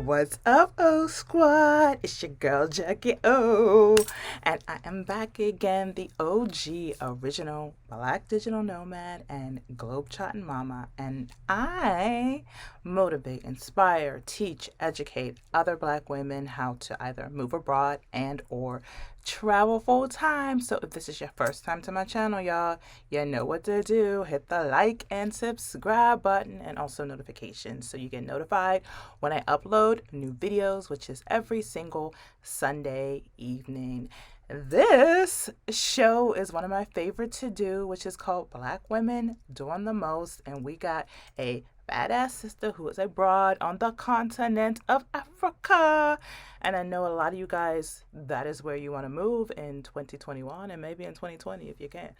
What's up, O Squad? It's your girl Jackie O, and I am back again, the OG original Black Digital Nomad and Globetrotting Mama, and I motivate, inspire, teach, educate other Black women how to either move abroad and or travel full time. So if this is your first time to my channel, y'all, you know what to do. Hit the like and subscribe button and also notifications so you get notified when I upload new videos, which is every single Sunday evening. This show is one of my favorite to do, which is called Black Women Doing the Most. And we got a badass sister who is abroad on the continent of Africa. And I know a lot of you guys, that is where you want to move in 2021 and maybe in 2020 if you can.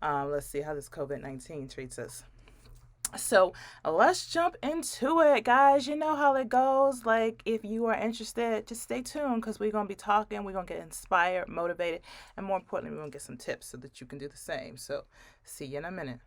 Let's see how this COVID-19 treats us. So let's jump into it, guys. You know how it goes. Like, if you are interested, just stay tuned because we're going to be talking. We're going to get inspired, motivated, and more importantly, we're going to get some tips so that you can do the same. So, see you in a minute.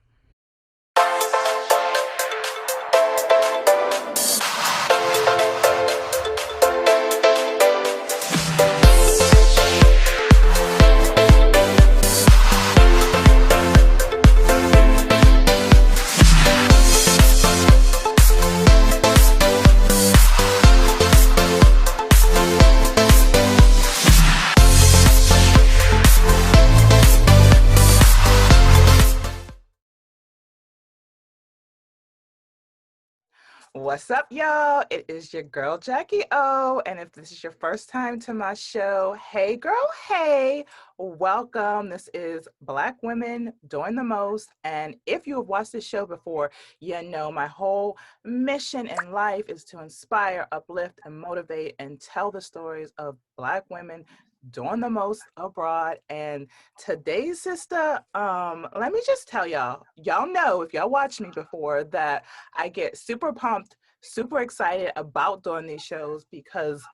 What's up, y'all? It is your girl, Jackie O. And if this is your first time to my show, hey, girl, hey, welcome. This is Black Women Doing the Most. And if you have watched this show before, you know my whole mission in life is to inspire, uplift, and motivate and tell the stories of Black women doing the most abroad. And today's sister, let me just tell y'all know if y'all watched me before that I get super pumped, super excited about doing these shows because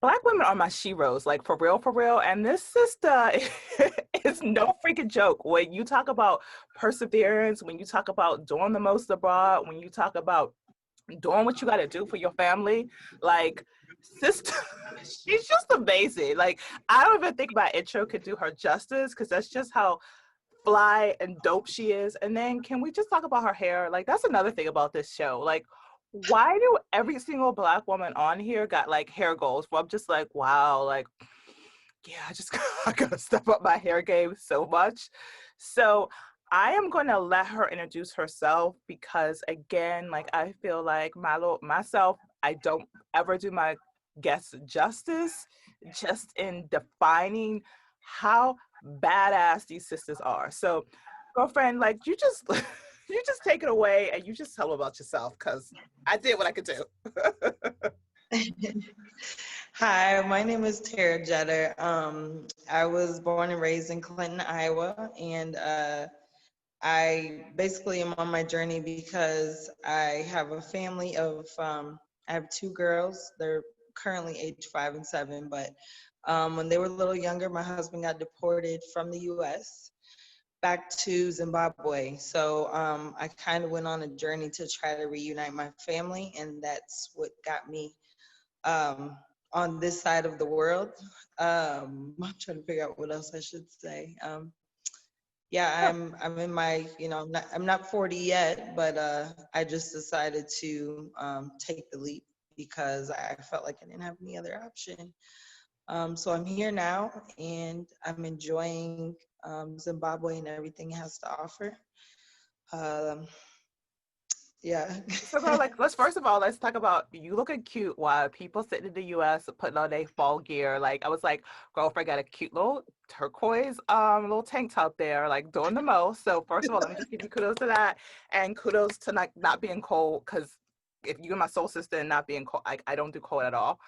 Black women are my sheroes, like for real, for real. And this sister is no freaking joke. When you talk about perseverance, when you talk about doing the most abroad, when you talk about doing what you got to do for your family, like, sister, she's just amazing. Like, I don't even think my intro could do her justice because that's just how fly and dope she is. And then can we just talk about her hair? Like, that's another thing about this show. Like, why do every single Black woman on here got like hair goals where I'm just like, wow, like, yeah, I just I gotta step up my hair game so much. So I am going to let her introduce herself because, again, like, I feel like myself, I don't ever do my guests justice just in defining how badass these sisters are. So, girlfriend, like, you just you just take it away and you just tell them about yourself because I did what I could do. Hi, my name is Tara Jetter. I was born and raised in Clinton, Iowa, and I basically am on my journey because I have a family of, I have two girls. They're currently age 5 and 7, but when they were a little younger, my husband got deported from the US back to Zimbabwe. So I kind of went on a journey to try to reunite my family, and that's what got me um, on this side of the world. I'm trying to figure out what else I should say. Yeah, I'm in my, I'm not 40 yet, but I just decided to take the leap because I felt like I didn't have any other option. So I'm here now, and I'm enjoying Zimbabwe and everything it has to offer. Um, yeah. So, girl, like, let's first of all, let's talk about you looking cute while people sitting in the US putting on their fall gear. Like, I was like, girlfriend got a cute little turquoise little tank top there, like doing the most. So, first of all, let me just give you kudos to that, and kudos to not being cold, because if you're my soul sister and not being cold, I don't do cold at all.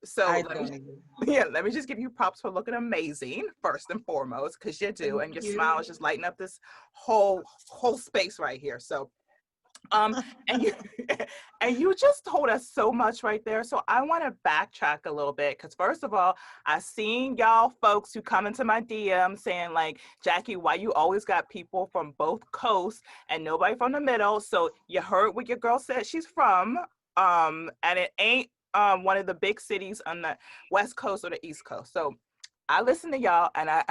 So I let don't me even. yeah, let me just give you props for looking amazing first and foremost, because you do, Thank and your you. smile is just lighting up this whole space right here. So um, and you and you just told us so much right there. So I want to backtrack a little bit because first of all, I seen y'all folks who come into my DM saying like, Jackie, why you always got people from both coasts and nobody from the middle? So you heard what your girl said she's from. And it ain't one of the big cities on the West Coast or the East Coast. So I listened to y'all and I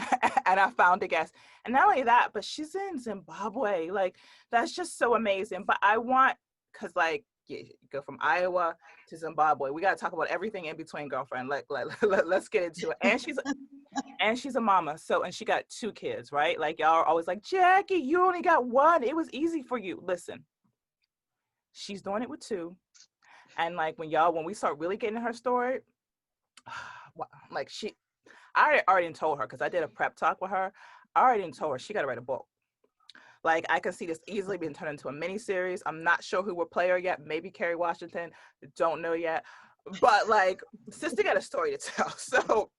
and I found a guest. And not only that, but she's in Zimbabwe. Like, that's just so amazing. But I want, because like you go from Iowa to Zimbabwe. We got to talk about everything in between, girlfriend. Let's get into it. And she's a mama. So, and she got 2 kids, right? Like, y'all are always like, Jackie, you only got 1. It was easy for you. Listen, she's doing it with 2. And like when we start really getting her story, like I already told her, because I did a prep talk with her. I already told her she got to write a book. Like, I can see this easily being turned into a mini series. I'm not sure who will play her yet. Maybe Kerry Washington. Don't know yet. But like, sister got a story to tell. So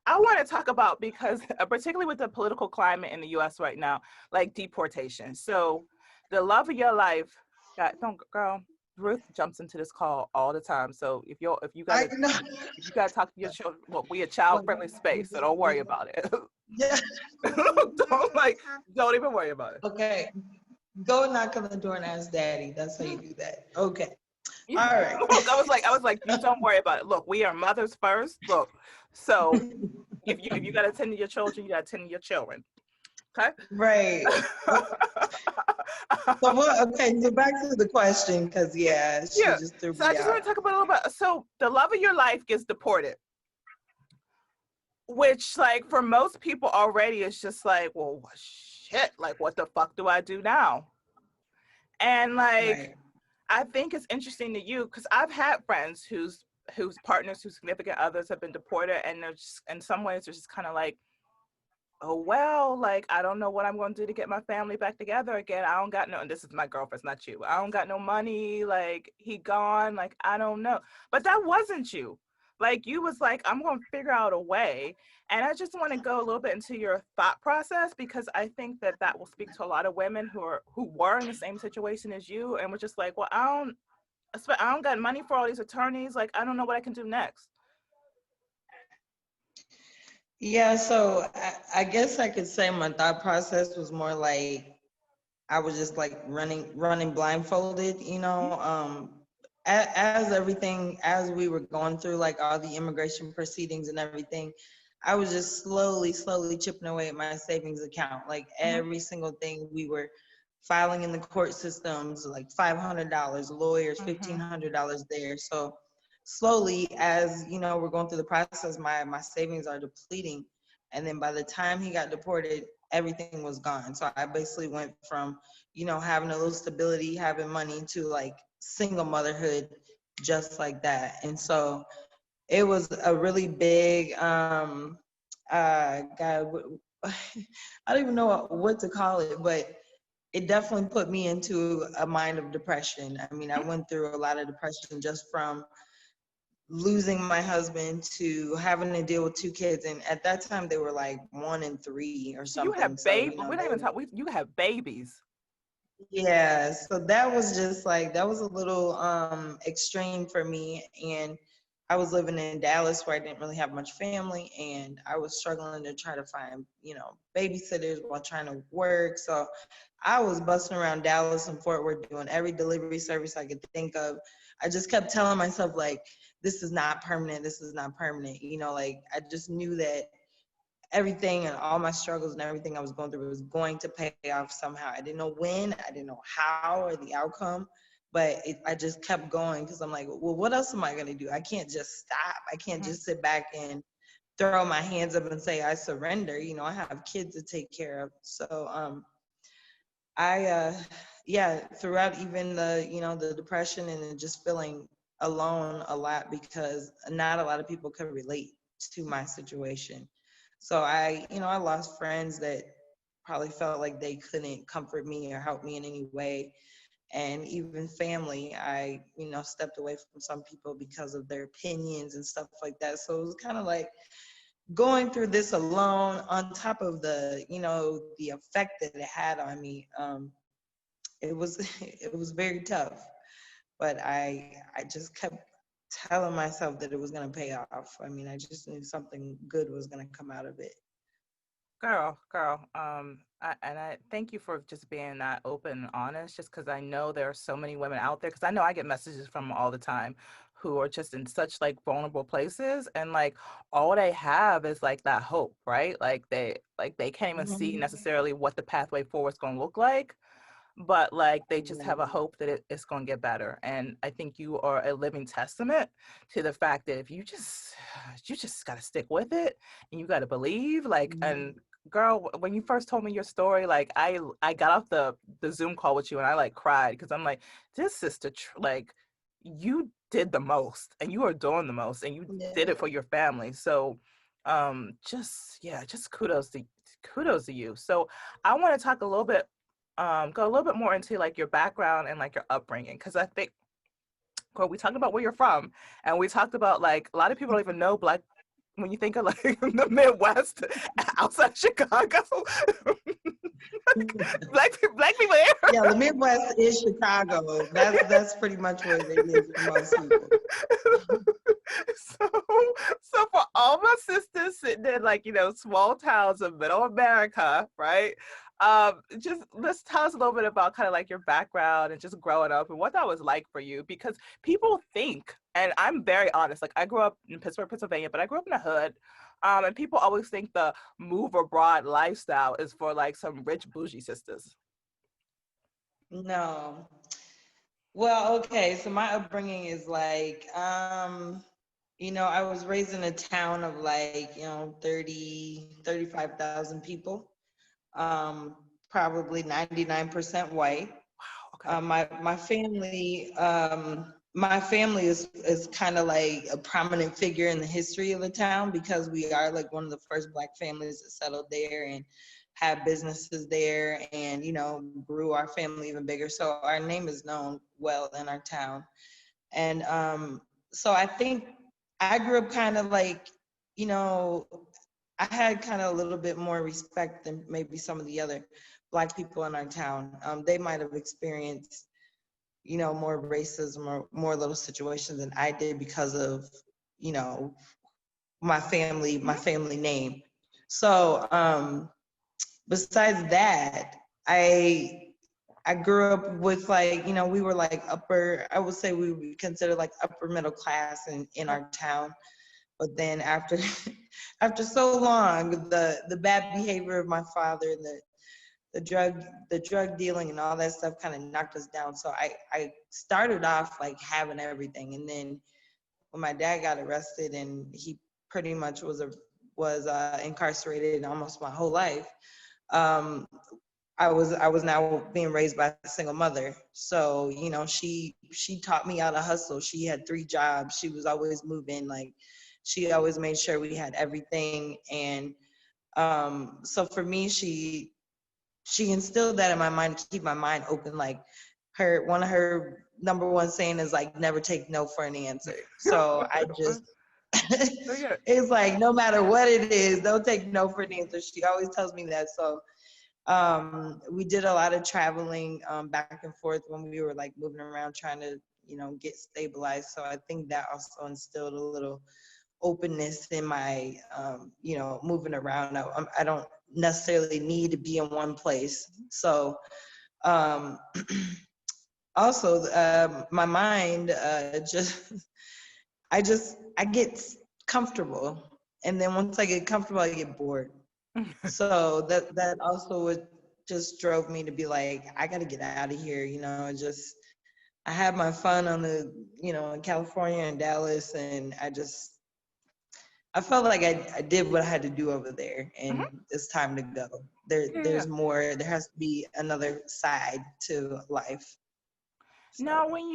I want to talk about, because particularly with the political climate in the U.S. right now, like deportation. So the love of your life, God, don't, girl. Ruth jumps into this call all the time. So if you I gotta know. if you gotta talk to your children, well, we a child friendly space, so don't worry about it. Yeah. don't even worry about it. Okay. Go knock on the door and ask daddy. That's how you do that. Okay. Yeah. All right. Look, I was like, you don't worry about it. Look, we are mothers first. Look, so if you gotta tend to your children, you gotta tend to your children. Okay. Right. So what? Okay, so back to the question, because yeah, she Yeah. just threw So I me just out. want to talk about a little bit. So the love of your life gets deported, which like for most people already is just like, well, shit, like what the fuck do I do now? And like, Right. I think it's interesting to you, because I've had friends whose partners, whose significant others have been deported, and they're just, in some ways, they're just kind of like, oh well, like I don't know what I'm going to do to get my family back together again. I don't got no, and this is my girlfriend's, not you. I don't got no money. Like, he gone. Like, I don't know. But that wasn't you. Like, you was like, I'm going to figure out a way. And I just want to go a little bit into your thought process, because I think that that will speak to a lot of women who were in the same situation as you and were just like, well, I don't got money for all these attorneys. Like, I don't know what I can do next. Yeah, so I guess I could say my thought process was more like I was just like running blindfolded, you know. As everything, as we were going through like all the immigration proceedings and everything, I was just slowly chipping away at my savings account. Like Mhm. every single thing we were filing in the court systems, like $500, lawyers, Mhm. $1,500 there. So slowly, as you know, we're going through the process, my savings are depleting. And then by the time he got deported, everything was gone. So I basically went from, you know, having a little stability, having money, to like single motherhood just like that. And so it was a really big God, I don't even know what to call it, but it definitely put me into a mind of depression. I mean, I went through a lot of depression just from losing my husband to having to deal with 2 kids, and at that time they were like 1 and 3 or So you something. have So baby. you know We're not they even were, talking. You have babies. yeah. So that was just like, that was a little extreme for me. And I was living in Dallas where I didn't really have much family, and I was struggling to try to find, you know, babysitters while trying to work. So I was busting around Dallas and Fort Worth doing every delivery service I could think of. I just kept telling myself like, this is not permanent, this is not permanent, you know. Like I just knew that everything and all my struggles and everything I was going through was going to pay off somehow. I didn't know when, I didn't know how or the outcome, but I just kept going, because I'm like, well, what else am I going to do? I can't just stop. I can't Mhm. just sit back and throw my hands up and say I surrender. You know, I have kids to take care of. So I yeah, throughout even the, you know, the depression and just feeling alone a lot, because not a lot of people could relate to my situation. So I, you know, I lost friends that probably felt like they couldn't comfort me or help me in any way. And even family, I, you know, stepped away from some people because of their opinions and stuff like that. So it was kind of like going through this alone, on top of the, you know, the effect that it had on me. It was it was very tough, but I just kept telling myself that it was going to pay off. I mean, I just knew something good was going to come out of it. Girl, I thank you for just being that open and honest, just because I know there are so many women out there, because I know I get messages from them all the time who are just in such like vulnerable places, and like all they have is like that hope, right? Like they can't even see Mhm. necessarily what the pathway forward is going to look like, but like they just have a Right. hope that it's going to get better. And I think you are a living testament to the fact that if you just got to stick with it, and you got to believe, like. And Mhm. girl, when you first told me your story, like I got off the Zoom call with you, and I like cried, because I'm like, this sister like you did the most, and you are doing the most, and you did Yeah. it for your family. So just, yeah, just kudos to you. So I want to talk a little bit, go a little bit more into like your background and like your upbringing, because I think, well, we talked about where you're from, and we talked about like a lot of people don't even know black, when you think of like the Midwest outside Chicago. Black people here. Yeah, the Midwest is Chicago. That's pretty much what it is for most people. so so for all my sisters sitting in like, small towns of middle America, right? Just let's tell us a little bit about kind of like your background and just growing up and what that was like for you, because people think, and I'm very honest, like I grew up in Pittsburgh, Pennsylvania, but I grew up in the hood. And people always think the move abroad lifestyle is for like some rich bougie sisters. No. Well, okay, so my upbringing is like, I was raised in a town of like, 35,000 people, probably 99% white. Okay. My family is kind of like a prominent figure in the history of the town because we are like one of the first Black families that settled there and had businesses there, and grew our family even bigger. So our name is known well in our town, and so I think I grew up kind of like, you know, I had kind of a little bit more respect than maybe some of the other Black people in our town. They might have experienced, more racism or more little situations than I did because of, you know, my Mhm. family name. So besides that, I I grew up with like, we were like I would say we would consider like upper middle class in Okay. our town. But then after after so long, the bad behavior of my father and the drug dealing and all that stuff kind of knocked us down. So I started off like having everything, and then when my dad got arrested and he pretty much was incarcerated almost my whole life. Um, I was now being raised by a single mother. So, she taught me how to hustle. She had 3 jobs. She was always moving. Like, she always made sure we had everything. And so for me, she instilled that in my mind to keep my mind open. Like, one of her number one saying is like, never take no for an answer. So I just So yeah. it's like no matter what it is, don't take no for an answer. She always tells me that. So we did a lot of traveling back and forth when we were like moving around trying to, get stabilized. So I think that also instilled a little openness in my, moving around. I don't necessarily need to be in one place. So um, also my mind I get comfortable, and then once I get comfortable, I get bored. So that also would just drove me to be like, I got to get out of here. I had my fun in California and Dallas, and I felt like I did what I had to do over there, Mhm. and it's time to go. Yeah. There's more. There has to be another side to life. Now, So. when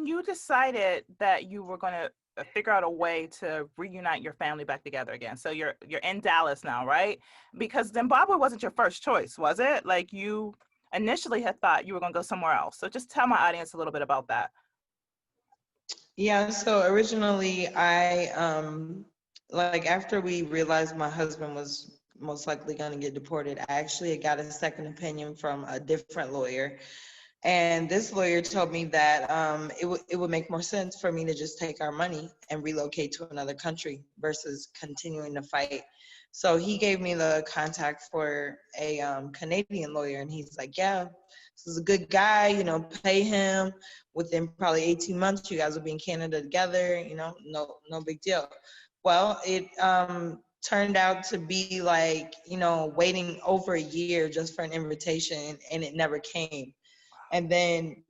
you decided that you were going to figure out a way to reunite your family back together again, so you're in Dallas now, right? Because Zimbabwe wasn't your first choice, was it? Like you initially had thought you were going to go somewhere else. So just tell my audience a little bit about that. Yeah, so originally like after we realized my husband was most likely going to get deported, I actually got a second opinion from a different lawyer. And this lawyer told me that it would make more sense for me to just take our money and relocate to another country versus continuing to fight. So he gave me the contact for a Canadian lawyer, and he's like, "Yeah, this is a good guy. You know, pay him. Within probably 18 months, you guys will be in Canada together. You know, no big deal." Well, it turned out to be like, you know, waiting over a year just for an invitation, and it never came. And then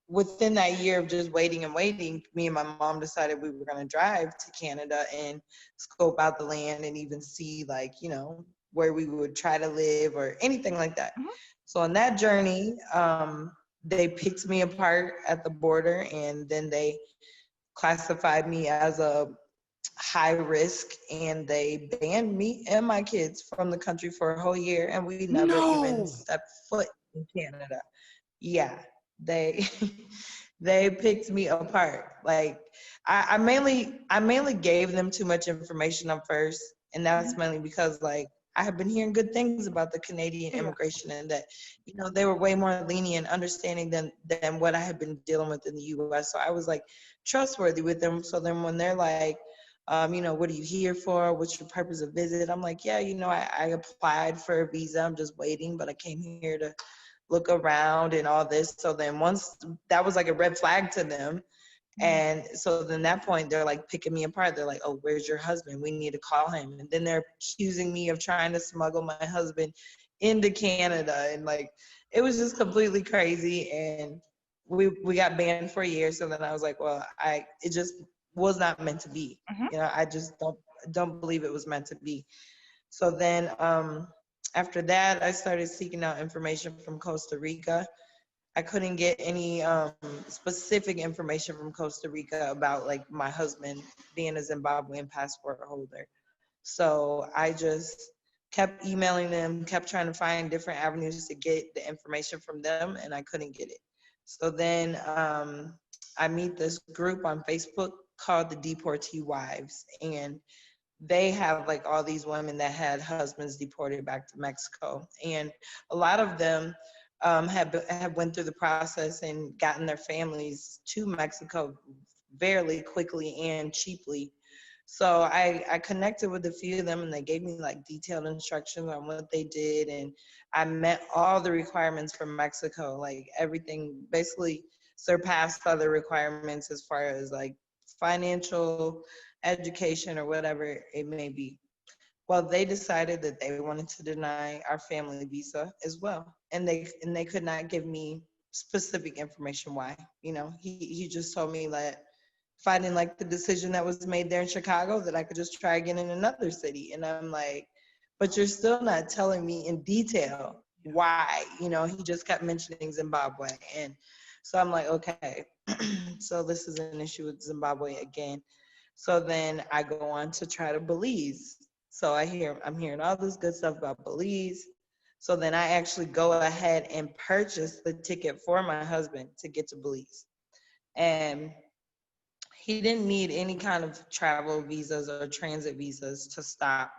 within that year of just waiting and waiting, me and my mom decided we were going to drive to Canada and scope out the land and even see, like, you know, where we would try to live or anything like that. Mhm. So on that journey, they picked me apart at the border, and then they classified me as a high risk, and they banned me and my kids from the country for a whole year, and we never even No. stepped foot in Canada. Yeah, they they picked me apart. Like I mainly gave them too much information up first, and that's Mhm. mainly because, like, I have been hearing good things about the Canadian Yeah. immigration, and that, you know, they were way more lenient, understanding than what I had been dealing with in the U.S. So I was like trustworthy with them. So then when they're like, you know, what are you here for? What's your purpose of visit? I'm like, yeah, you know, I applied for a visa. I'm just waiting, but I came here to look around and all this. So then once that was like a red flag to them. Mhm. And so then that point, they're like picking me apart. They're like, oh, where's your husband? We need to call him. And then they're accusing me of trying to smuggle my husband into Canada. And like, it was just completely crazy. And we got banned for a year. So then I was like, well, it just was not meant to be. Mhm. You know, I just don't believe it was meant to be. So then after that, I started seeking out information from Costa Rica. I couldn't get any specific information from Costa Rica about, like, my husband being a Zimbabwean passport holder. So I just kept emailing them, kept trying to find different avenues to get the information from them, and I couldn't get it. So then I meet this group on Facebook called the Deportee Wives, and they have like all these women that had husbands deported back to Mexico, and a lot of them have went through the process and gotten their families to Mexico fairly quickly and cheaply. So I connected with a few of them, and they gave me like detailed instructions on what they did, and I met all the requirements for Mexico, like everything basically surpassed other requirements as far as like financial, education, or whatever it may be. Well, they decided that they wanted to deny our family visa as well, and they could not give me specific information why. You know, he just told me that if I didn't like the decision that was made there in Chicago, that I could just try again in another city. And I'm like, but you're still not telling me in detail Yeah. why. You know, he just kept mentioning Zimbabwe, and so I'm like, okay, so this is an issue with Zimbabwe again. So then I go on to try to Belize. So I'm hearing all this good stuff about Belize. So then I actually go ahead and purchase the ticket for my husband to get to Belize. And he didn't need any kind of travel visas or transit visas to stop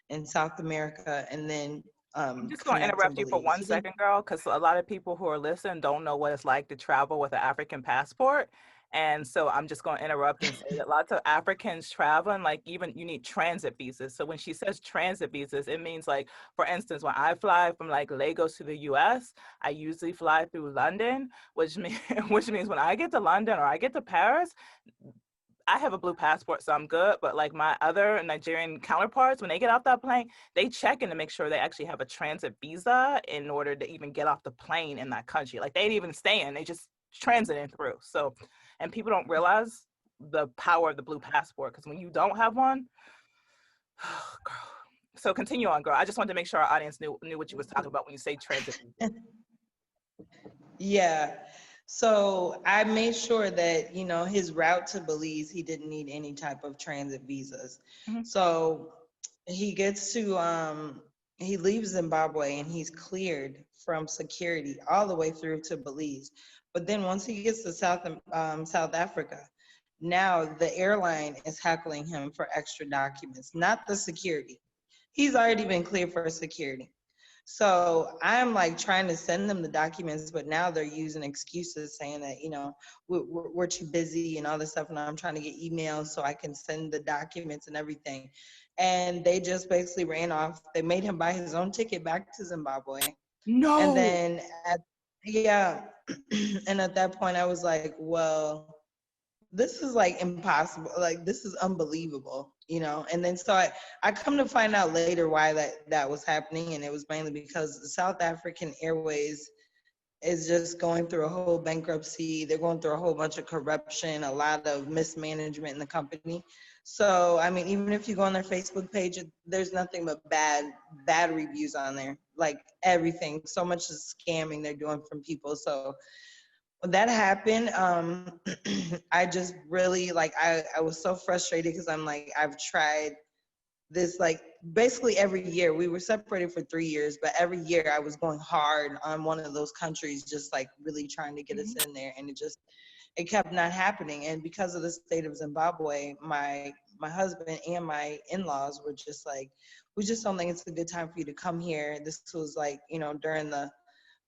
in South America and then I'm just going to connect in interrupt you for Belize. one He didn't. second, girl, because a lot of people who are listening don't know what it's like to travel with an African passport. And so I'm just going to interrupt and say that lots of Africans travel, and like even you need transit visas. So when she says transit visas, it means like, for instance, when I fly from like Lagos to the US, I usually fly through London, which means which means when I get to London or I get to Paris, I have a blue passport, so I'm good. But like my other Nigerian counterparts, when they get off that plane, they check in to make sure they actually have a transit visa in order to even get off the plane in that country. Like they ain't even staying, they just transiting through. So, and people don't realize the power of the blue passport because when you don't have one, girl. So continue on, girl. I just wanted to make sure our audience knew what you was talking about when you say transit visa. Yeah. So I made sure that, you know, his route to Belize, he didn't need any type of transit visas. Mhm. So he gets to, he leaves Zimbabwe and he's cleared from security all the way through to Belize. But then once he gets to South Africa, now the airline is heckling him for extra documents, not the security. He's already been cleared for security. So I'm like trying to send them the documents, but now they're using excuses saying that, you know, we're too busy and all this stuff. And I'm trying to get emails so I can send the documents and everything. And they just basically ran off. They made him buy his own ticket back to Zimbabwe. And No. then yeah. And at that point I was like, well, this is like impossible. Like, this is unbelievable, you know? And then so I come to find out later why that was happening. And it was mainly because the South African Airways is just going through a whole bankruptcy. They're going through a whole bunch of corruption, a lot of mismanagement in the company. So, I mean, even if you go on their Facebook page, there's nothing but bad reviews on there. Like everything, so much is scamming they're doing from people. So when that happened, I just really like, I was so frustrated because I'm like, I've tried this like basically every year. We were separated for 3 years, but every year I was going hard on one of those countries, just like really trying to get us in there, and it kept not happening. And because of the state of Zimbabwe, my husband and my in-laws were just like, we just don't think it's a good time for you to come here. This was like, you know, during the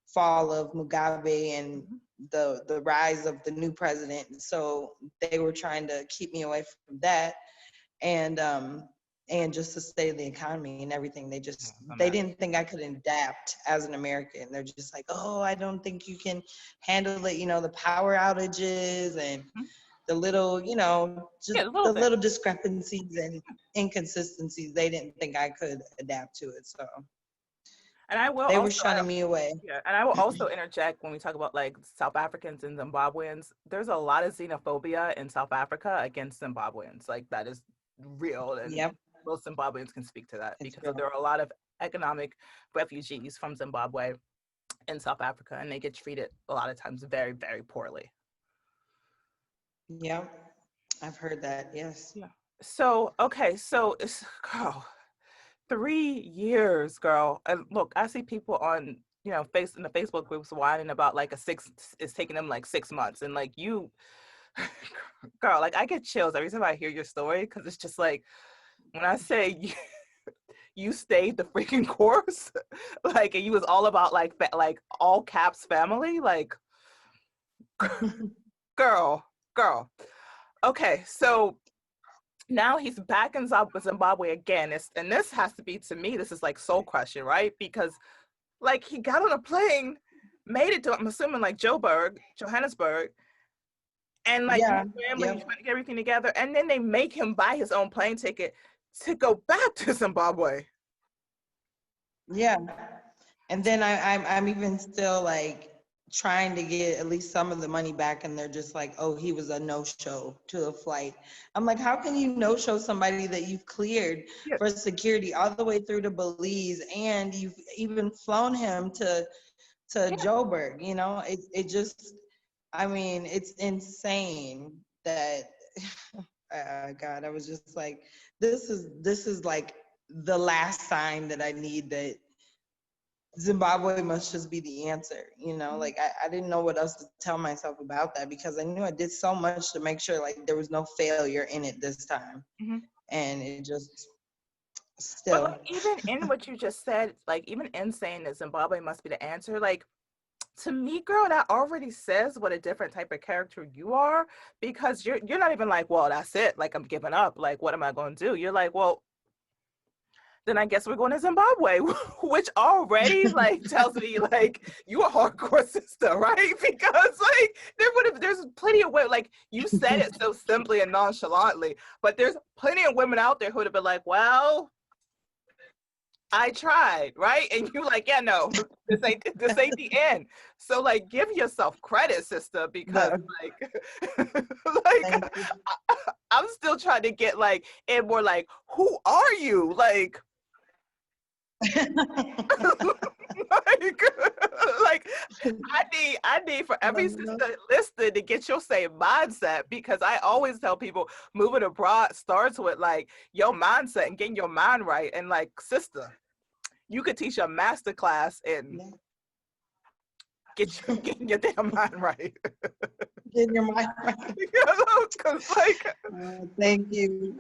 fall of Mugabe and the rise of the new president. So they were trying to keep me away from that. And just the state of the economy and everything. They didn't think I could adapt as an American. They're just like, oh, I don't think you can handle it, you know, the power outages and the little, you know, just Yeah, the little the thing. little discrepancies and inconsistencies. They didn't think I could adapt to it. So And I will they were also, shunning me away. yeah, and I will also interject when we talk about like South Africans and Zimbabweans. There's a lot of xenophobia in South Africa against Zimbabweans. Like that is real, and Yep, most Zimbabweans can speak to that it's because real. there are a lot of economic refugees from Zimbabwe in South Africa, and they get treated a lot of times very, very poorly. Yep, I've heard that. Yes. Yeah. So okay, so it's girl, 3 years, girl. And look, I see people on face in the Facebook groups whining about like it's taking them like 6 months, and like you, girl, like I get chills every time I hear your story because it's just like when I say you stayed the freaking course, like and you was all about like all caps family, like girl, girl. Okay, so now he's back in Zimbabwe again. And this has to be, to me, this is like soul crushing, right? Because like he got on a plane, made it to, I'm assuming like Johannesburg, and like Yeah. with family, he's Yep. trying to get everything together, and then they make him buy his own plane ticket to go back to Zimbabwe. Yeah. And then I'm even still like trying to get at least some of the money back, and they're just like, oh, he was a no-show to a flight. I'm like, how can you no-show somebody that you've cleared Yeah. for security all the way through to Belize, and you've even flown him to Yeah. Joburg? You know, it just, I mean, it's insane that God, I was just like, this is like the last sign that I need that Zimbabwe must just be the answer, you know? Like I didn't know what else to tell myself about that, because I knew I did so much to make sure like there was no failure in it this time. Mhm. And it just But still. like even in what you just said, like even in saying that Zimbabwe must be the answer, like to me, girl, that already says what a different type of character you are, because you're not even like, well, that's it, like I'm giving up, like what am I going to do? You're like, well, then I guess we're going to Zimbabwe, which already like tells me like you a hardcore sister, right? Because like there's plenty of women, like you said it so simply and nonchalantly, but there's plenty of women out there who would have been like, well, I tried, right? And you like, yeah, no, this ain't the end. So like, give yourself credit, sister, because No, like, like thank you. I'm still trying to get like, and more like, who are you? Like, like, like I need for every No. sister listed to get your same mindset, because I always tell people moving abroad starts with like your mindset and getting your mind right. And like, sister, you could teach a master class and Yeah. getting your damn mind right. Get your mind right. You know, because like Thank you.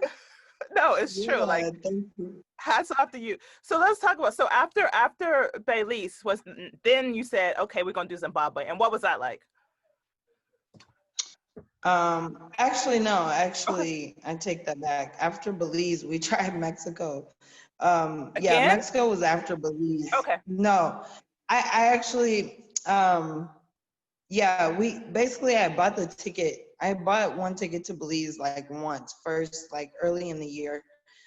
No, it's true. Like, Yeah, thank you. hats off to you. So let's talk about, so after Belize was, then you said, okay, we're gonna do Zimbabwe. And what was that like? Actually, no, Okay. actually, I take that back. After Belize, we tried Mexico. Yeah, Again? Mexico was after Belize. Okay. No, I actually, yeah, we basically, I bought the ticket. I bought one ticket to Belize like once, first, like early in the year.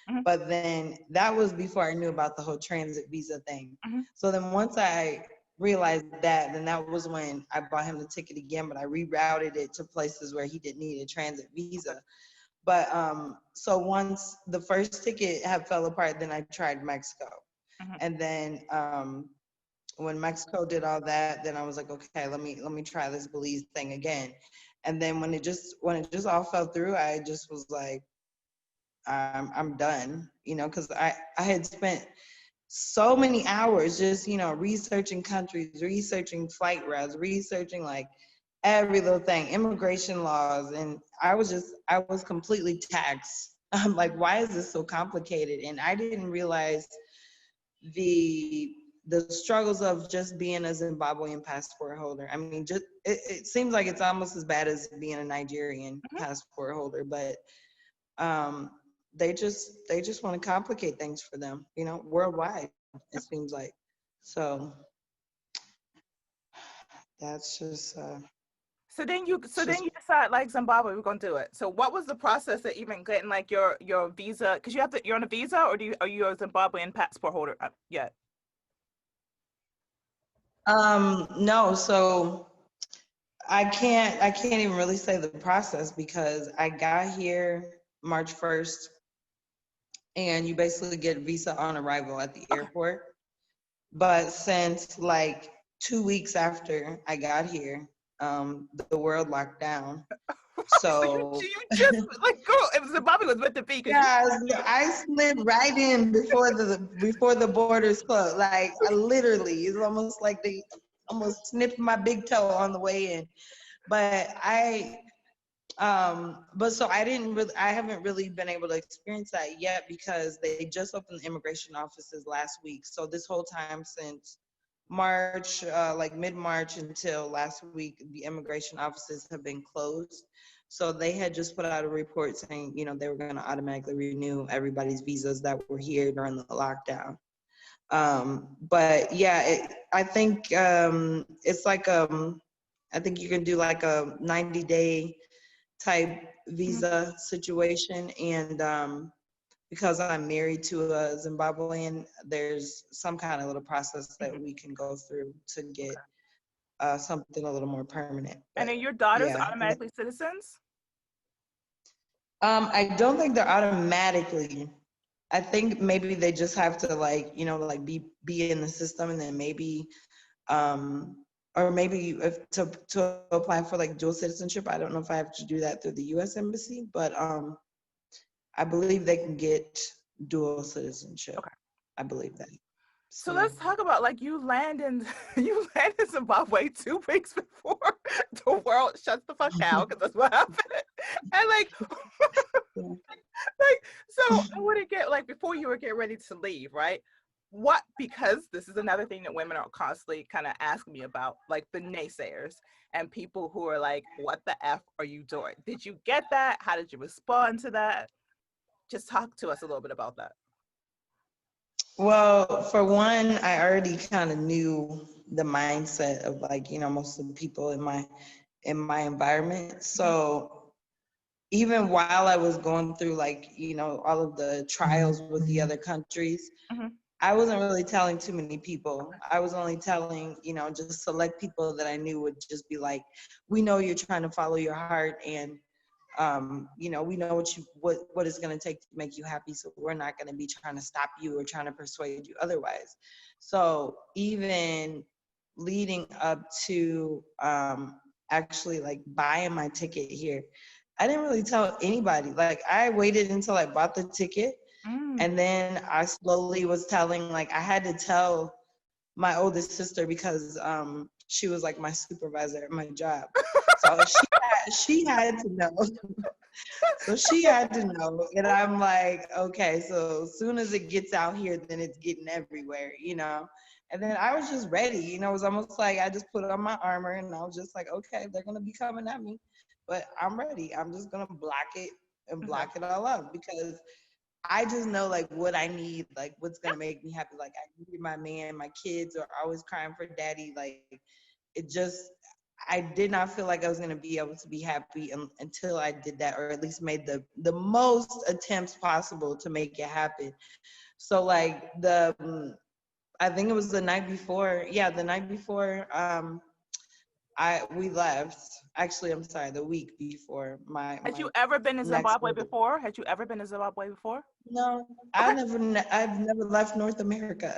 Hmm. But then that was before I knew about the whole transit visa thing. Hmm. So then once I realized that, then that was when I bought him the ticket again, but I rerouted it to places where he didn't need a transit visa. But so once the first ticket had fell apart, then I tried Mexico. Hmm. And then when Mexico did all that, then I was like, okay, let me try this Belize thing again. And then when it just all fell through, I just was like, I'm done, because I had spent so many hours just, researching countries, researching flight routes, researching like every little thing, immigration laws. And I was completely taxed. I'm like, why is this so complicated? And I didn't realize the the struggles of just being a Zimbabwean passport holder. I mean, just it seems like it's almost as bad as being a Nigerian passport holder, but um, they just want to complicate things for them, worldwide. It seems like. So that's just So then you, it's just decide like Zimbabwe, we're gonna do it. So what was the process of even getting like your visa? Because you're on a visa, or are you a Zimbabwean passport holder yet? no. So I can't even really say the process because I got here March 1st, and you basically get a visa on arrival at the Okay. airport. But since like 2 weeks after I got here, the world locked down. So So you just like, girl, if Zimbabwe was meant to be, because you. yeah, I slid right in before the borders closed. Like I literally, it's almost like they almost snipped my big toe on the way in. But but so I haven't really been able to experience that yet because they just opened the immigration offices last week. So this whole time since March, like mid-March until last week, the immigration offices have been closed. So they had just put out a report saying, they were going to automatically renew everybody's visas that were here during the lockdown. But yeah, I think it's like I think you can do like a 90-day type Mhm. visa situation, and because I'm married to a Zimbabwean, there's some kind of little process that Mhm. we can go through to get something a little more permanent. And But then your daughters yeah, automatically citizens? I don't think they're automatically. I think maybe they just have to like like be in the system, and then maybe or maybe if to apply for like dual citizenship. I don't know if I have to do that through the U.S. Embassy, but I believe they can get dual citizenship. Okay. I believe that. So So yeah. let's talk about, like, you land in you land in Zimbabwe 2 weeks before the world shuts the fuck down, because that's what happened. And like, Yeah. like, so I want to get, like, before you were getting ready to leave, right? What, because this is another thing that women are constantly kind of asking me about, like the naysayers and people who are like, what the F are you doing? Did you get that? How did you respond to that? Just talk to us a little bit about that. Well, for one, I already kind of knew the mindset of like, most of the people in my environment. Mhm. So even while I was going through like, all of the trials with the other countries, Mhm. I wasn't really telling too many people. I was only telling, just select people that I knew would just be like, we know you're trying to follow your heart, and we know what it's going to take to make you happy, so we're not going to be trying to stop you or trying to persuade you otherwise. So even leading up to actually like buying my ticket here, I didn't really tell anybody. Like I waited until I bought the ticket, and Mm. then I slowly was telling, like I had to tell my oldest sister because she was like my supervisor at my job. So she had to know. So she had to know. And I'm like, okay, so as soon as it gets out here, then it's getting everywhere, you know? And then I was just ready, you know, it was almost like I just put on my armor and I was just like, okay, they're going to be coming at me, but I'm ready. I'm just going to block it and Okay. block it all up because I just know like what I need, like what's going to make me happy. Like I need my man, my kids are always crying for daddy. Like it just, I did not feel like I was going to be able to be happy until I did that, or at least made the most attempts possible to make it happen. So like I think it was the night before. Yeah, the night before we left. Actually, I'm sorry, the week before Had my you ever been to next Zimbabwe visit. before? Had you ever been to Zimbabwe before? No, Okay. I've never left North America.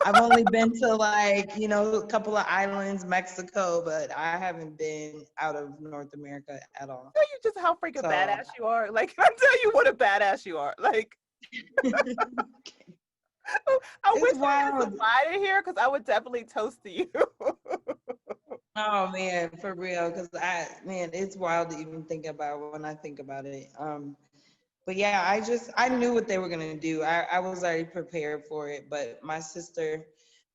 I've only been to like, you know, a couple of islands, Mexico, but I haven't been out of North America at all. Tell you just how freaking So badass you are. Like, I tell you what a badass you are. Like, I it's wish I had some wild. wine in here because I would definitely toast to you. Oh man, for real. Cause man, it's wild to even think about when I think about it. But yeah, I knew what they were gonna do. I was already prepared for it. But my sister,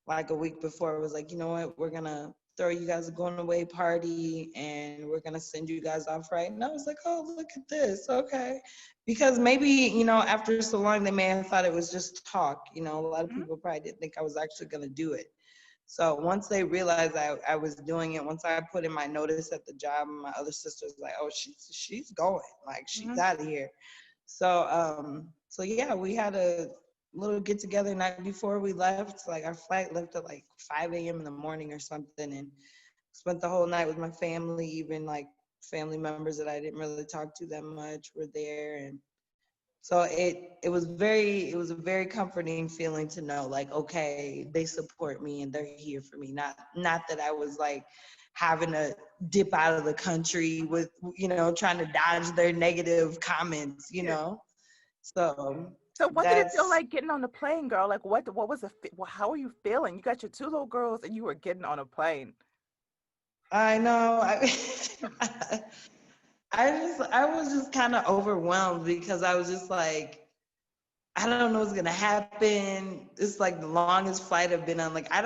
like a week before, was like, you know what, we're gonna throw you guys a going away party and we're gonna send you guys off right. And I was like, oh, look at this, okay. Because maybe, you know, after so long they may have thought it was just talk. You know, a lot of Mhm. people probably didn't think I was actually gonna do it. So once they realized I was doing it, once I put in my notice at the job, my other sister's like, oh, she's going, like she's Mhm. out of here. So yeah, we had a little get together night before we left. Like our flight left at like 5 a.m. in the morning or something, and spent the whole night with my family. Even like family members that I didn't really talk to that much were there, and so it was a very comforting feeling to know like, okay, they support me and they're here for me. Not that I was like having to dip out of the country with, you know, trying to dodge their negative comments, you Yeah. know. So So, what did it feel that's, like getting on the plane, girl? Like, what was the how are you feeling? You got your two little girls, and you were getting on a plane. I know. I was just kind of overwhelmed because I was just like, I don't know what's gonna happen. It's like the longest flight I've been on. Like I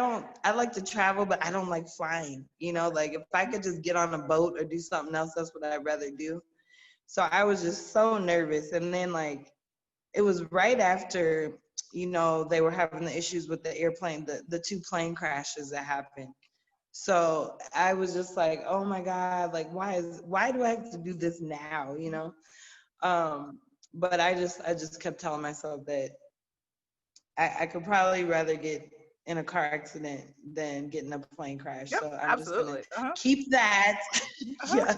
like to travel, but I don't like flying. You know, like if I could just get on a boat or do something else, that's what I'd rather do. So I was just so nervous. And then like it was right after, you know, they were having the issues with the airplane, the two plane crashes that happened. So I was just like, oh my God, like why do I have to do this now? You know? Um, but I just kept telling myself that I could probably rather get in a car accident than get in a plane crash. Yep, So I'm just gonna absolutely. Uh-huh. keep that. Uh-huh. Yeah,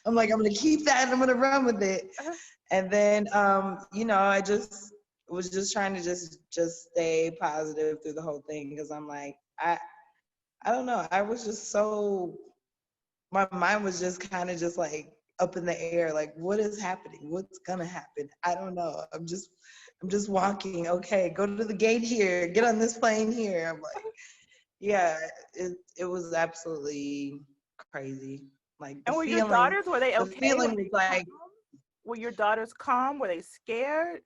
I'm gonna keep that and I'm gonna run with it. Uh-huh. And then you know, I just was just trying to just stay positive through the whole thing because I'm like I don't know. I was just so, my mind was just kind of just like up in the air, like what is happening, what's gonna happen, I don't know. I'm just walking, okay, go to the gate here, get on this plane here. I'm like, yeah, it was absolutely crazy. Like And were your daughters, were they the okay? Were feeling they was calm? like, Were your daughters calm? Were they scared?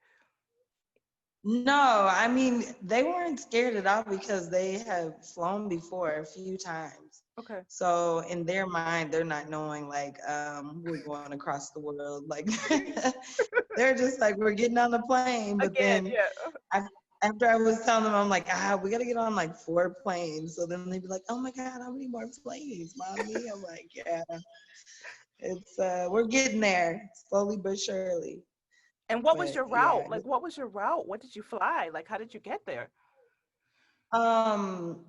no, I mean, they weren't scared at all because they have flown before a few times. Okay. So in their mind, they're not knowing like we're going across the world. Like they're just like we're getting on the plane. But Again, then yeah. I, after I was telling them, I'm like, we gotta get on like 4 planes. So then they'd be like, oh my God, how many more planes, mommy? I'm like, yeah, it's we're getting there slowly but surely. And what was But your yeah, route? Like, what was your route? What did you fly? Like, how did you get there? Um,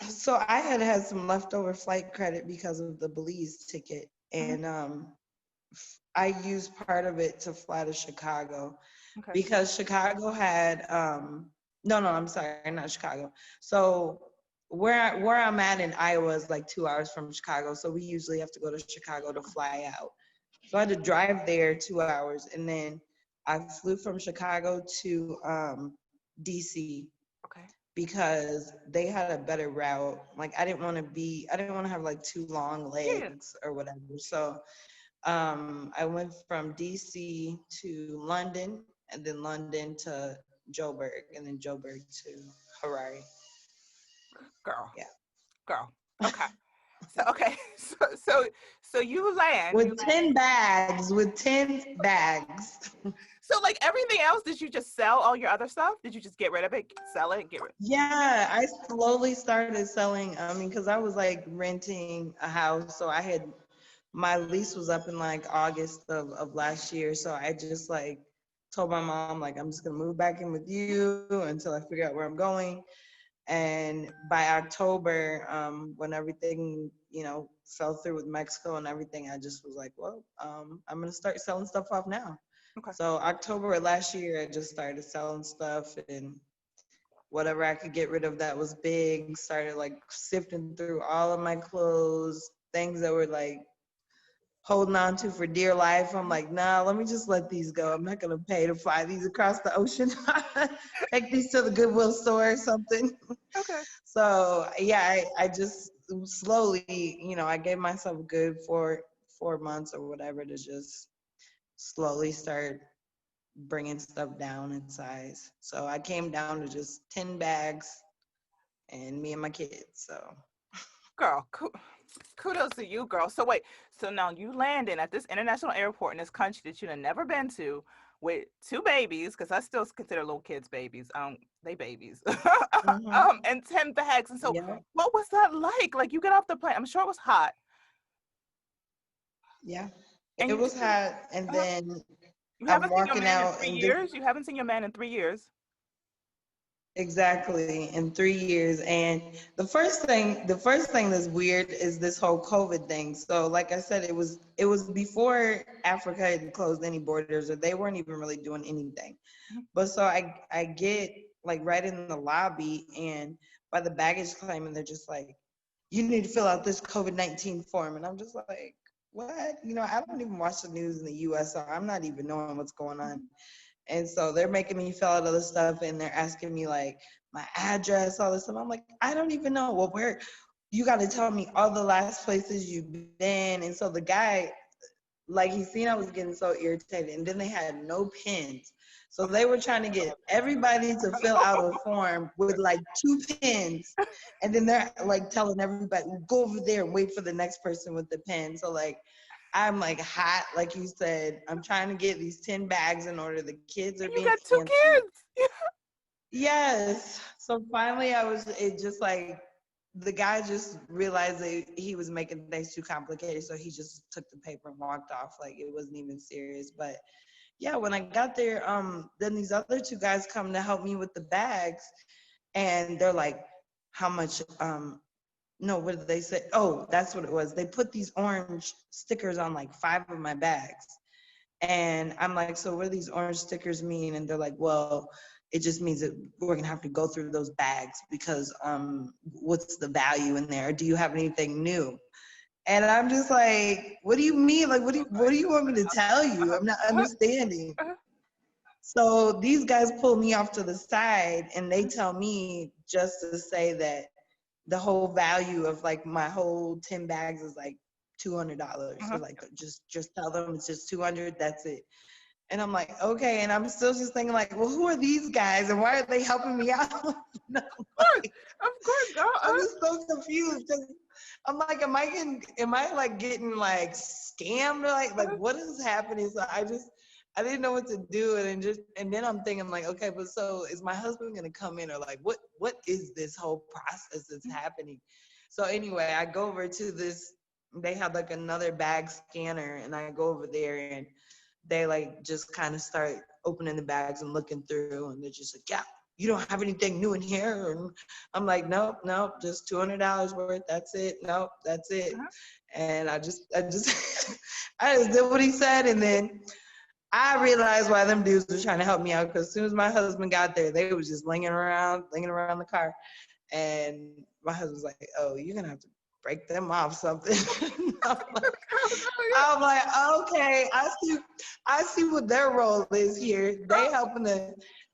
so I had some leftover flight credit because of the Belize ticket, Hmm. and I used part of it to fly to Chicago Okay. because Chicago had no, I'm sorry, not Chicago. So where I'm at in Iowa is like 2 hours from Chicago, so we usually have to go to Chicago to fly out. So I had to drive there 2 hours, and then I flew from Chicago to DC, Okay. because they had a better route. Like I didn't want to have like too long Yeah. legs or whatever. So I went from DC to London, and then London to Joburg, and then Joburg to Harare. Girl. Yeah. Girl. Okay. So okay. So you land. With 10 bags, with 10 bags. So like everything else, did you just sell all your other stuff? Did you just get rid of it, sell it, get rid? Yeah, I slowly started selling. I mean, because I was like renting a house. So my lease was up in like August of last year. So I just like told my mom, like, I'm just going to move back in with you until I figure out where I'm going. And by October, when everything, fell through with Mexico and everything, I just was like, well, I'm going to start selling stuff off now. Okay. So October of last year, I just started selling stuff, and whatever I could get rid of that was big, started like sifting through all of my clothes, things that were like holding on to for dear life. I'm like, nah, let me just let these go. I'm not gonna pay to fly these across the ocean. Take these to the Goodwill store or something. Okay. So yeah, I just slowly, I gave myself a good 4 months or whatever to just slowly start bringing stuff down in size. So I came down to just 10 bags and me and my kids. So Girl, kudos to you, girl. So wait, so now you landing at this international airport in this country that you've never been to with two babies, because I still consider little kids babies. They babies. mhm. And 10 bags. And so Yeah, what was that like? Like you get off the plane. I'm sure it was hot. yeah. And It you was hot, and uh, then you I'm haven't seen your walking man in out, three and this years. You haven't seen your man in 3 years. exactly in 3 years. And the first thing that's weird is this whole COVID thing. So, like I said, it was before Africa had closed any borders, or they weren't even really doing anything. Mhm. But so I get like right in the lobby, and by the baggage claim, and they're just like, you need to fill out this COVID-19 form. And I'm just like, what? I don't even watch the news in the US, so I'm not even knowing what's going on. And so they're making me fill out other stuff, and they're asking me like my address, all this stuff. I'm like, I don't even know. Well, where you got to tell me all the last places you've been. And so the guy, like, he seen I was getting so irritated, and then they had no pens. So they were trying to get everybody to fill out a form with like 2 pens, and then they're like telling everybody, go over there and wait for the next person with the pen. So like I'm like hot, like you said. I'm trying to get these 10 bags in order. The kids are And you being got two antsy. kids. Yes. So finally it just like, the guy just realized that he was making things too complicated. So he just took the paper and walked off. Like it wasn't even serious. But yeah, when I got there, then these other two guys come to help me with the bags, and they're like, how much, no, what did they say? Oh, that's what it was. They put these orange stickers on like 5 of my bags. And I'm like, so what do these orange stickers mean? And they're like, well, it just means that we're gonna have to go through those bags because what's the value in there? Do you have anything new? And I'm just like, what do you mean? Like, what do you want me to tell you? I'm not understanding. So these guys pull me off to the side, and they tell me just to say that the whole value of like my whole 10 bags is like $200. So like, just tell them it's just 200. That's it. And I'm like, okay. And I'm still just thinking like, well, who are these guys and why are they helping me out? I'm Course, like, of course, girl. I'm just so confused. I'm like, am I like getting like scammed? Like what is happening? So I didn't know what to do. And then I'm thinking like, okay, but so is my husband gonna come in, or like, what is this whole process that's happening? So anyway, I go over to this, they have like another bag scanner, and I go over there, and they like just kind of start opening the bags and looking through, and they're just like, yeah, you don't have anything new in here. And I'm like, nope, just $200 worth. That's it. Nope, that's it. And I just did what he said. And then I realized why them dudes were trying to help me out, because as soon as my husband got there, they was just lingering around the car. And my husband's like, oh, you're going to have to break them off something. I'm like, okay, I see what their role is here. They helping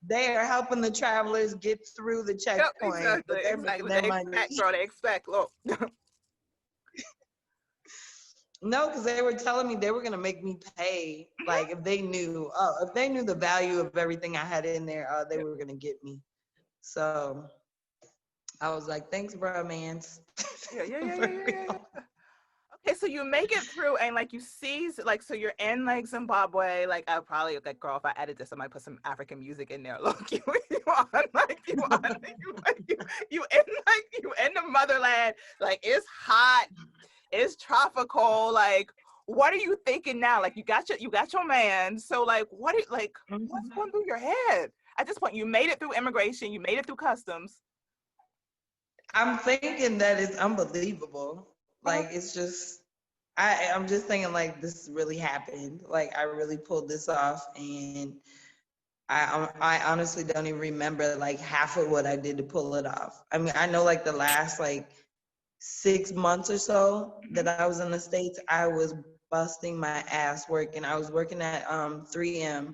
They are helping the travelers get through the Yep, checkpoint, exactly, but they're making exactly. their They money. expect, girl. They expect. Look. No, because they were telling me they were gonna make me pay. Like if they knew the value of everything I had in there, they were gonna get me. So I was like, thanks, bro, man. Yeah, yeah, yeah, yeah, yeah, yeah. Okay, so you make it through, and like you see, like, so you're in like Zimbabwe. Like, I probably like, girl, if I edit this, I might put some African music in there. Look, you on like you in like you in the motherland. Like, it's hot, it's tropical. Like, what are you thinking now? Like, you got your man. So like, what's going through your head at this point? You made it through immigration. You made it through customs. I'm thinking that it's unbelievable. Uh-huh. Like it's just I'm just thinking like this really happened. Like I really pulled this off, and I honestly don't even remember like half of what I did to pull it off. I mean, I know like the last like 6 months or so that I was in the States, I was busting my ass working. I was working at 3M,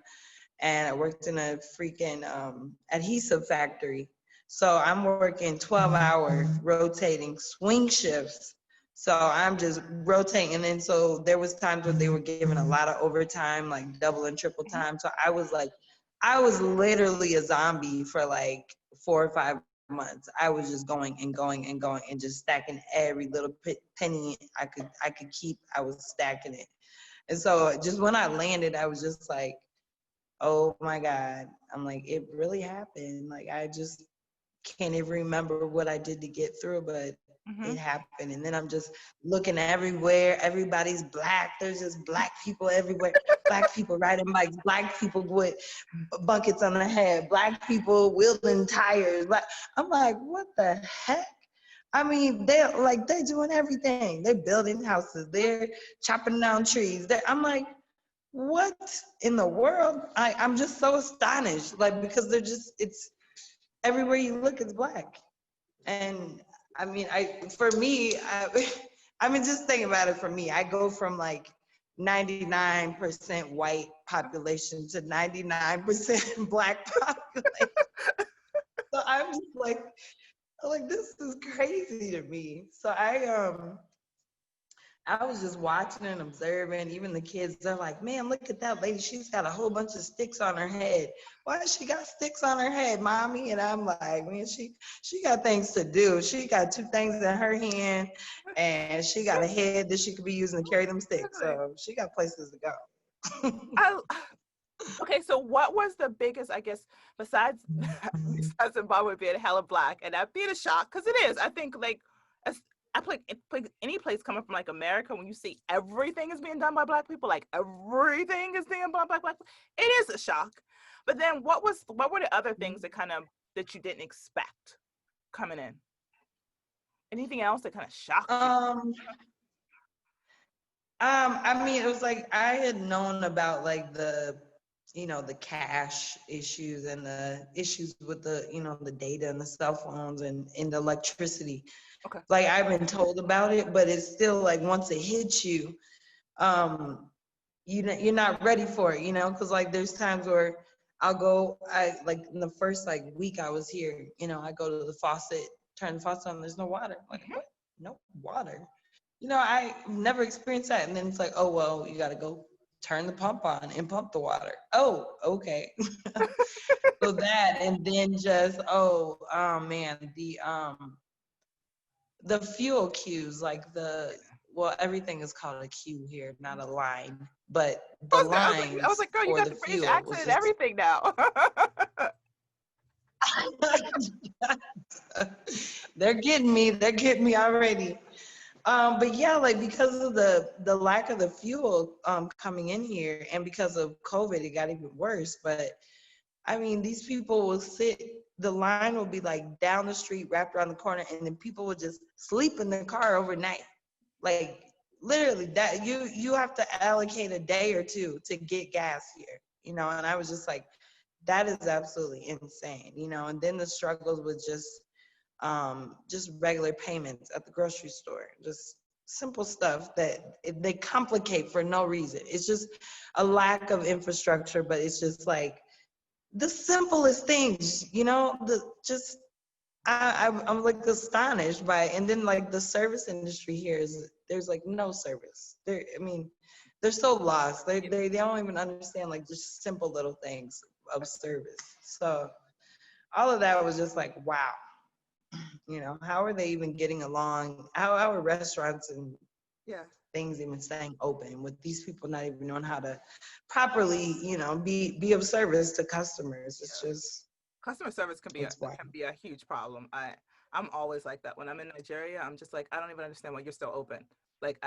and I worked in a freaking adhesive factory. So I'm working 12-hour rotating swing shifts. So I'm just rotating. And then so there was times where they were giving a lot of overtime, like double and triple time. So I was literally a zombie for like 4 or 5 months. I was just going and going and going and just stacking every little penny I could keep. I was stacking it. And so just when I landed, I was just like, oh my God. I'm like, it really happened. Like, I just can't even remember what I did to get through, but it Mm-hmm. happened. And then I'm just looking everywhere. Everybody's black. There's just black people everywhere. Black people riding bikes. Black people with buckets on their head. Black people wheeling tires. I'm like, what the heck? I mean, they're doing everything. They're building houses. They're chopping down trees. I'm like, what in the world? I'm just so astonished, like, because it's everywhere you look, it's black. And I mean, I mean, just think about it for me. I go from like 99% white population to 99% black population. So I'm just like this is crazy to me. So I was just watching and observing. Even the kids, they're like, man, look at that lady. She's got a whole bunch of sticks on her head. Why has she got sticks on her head, mommy? And I'm like, man, she got things to do. She got two things in her hand, and she got a head that she could be using to carry them sticks. So she got places to go. I, okay, so what was the biggest, I guess, besides besides Zimbabwe being hella black and that being a shock, because it is. I think like as I play any place coming from like America, when you see everything is being done by black people, like everything is being done by black people, it is a shock. But then what were the other things that you didn't expect coming in? Anything else that kind of shocked you? I mean, it was like I had known about like the cash issues and the issues with the data and the cell phones and the electricity. Okay. Like I've been told about it, but it's still like once it hits you, you're not ready for it, because like there's times where I like in the first like week I was here, I go to the faucet, turn the faucet on, there's no water. I'm like, what? No water? I never experienced that. And then it's like, oh, well, you got to go turn the pump on and pump the water. Oh, okay. So that, and then just, oh man, the fuel queues, like well, everything is called a queue here, not a line, but the I was lines like, girl, you for got the the British fuel was accent and just, everything now. they're getting me already. But yeah, like because of the lack of the fuel coming in here, and because of COVID, it got even worse. But I mean, these people will the line will be like down the street, wrapped around the corner, and then people will just sleep in the car overnight. Like literally, that you have to allocate a day or two to get gas here, And I was just like, that is absolutely insane, And then the struggles with just regular payments at the grocery store, just simple stuff that they complicate for no reason. It's just a lack of infrastructure, but it's just like the simplest things, you know, I'm like astonished by it. And then like the service industry here there's like no service. I mean, they're so lost. They don't even understand like just simple little things of service. So all of that was just like, wow, you know, how are they even getting along? How are restaurants and Yeah. things even staying open with these people not even knowing how to properly, you know, be of service to customers? It's just, Customer service can be it's wild. a huge problem. I'm always like that when I'm in Nigeria. I'm just like, I don't even understand why you're still open. Like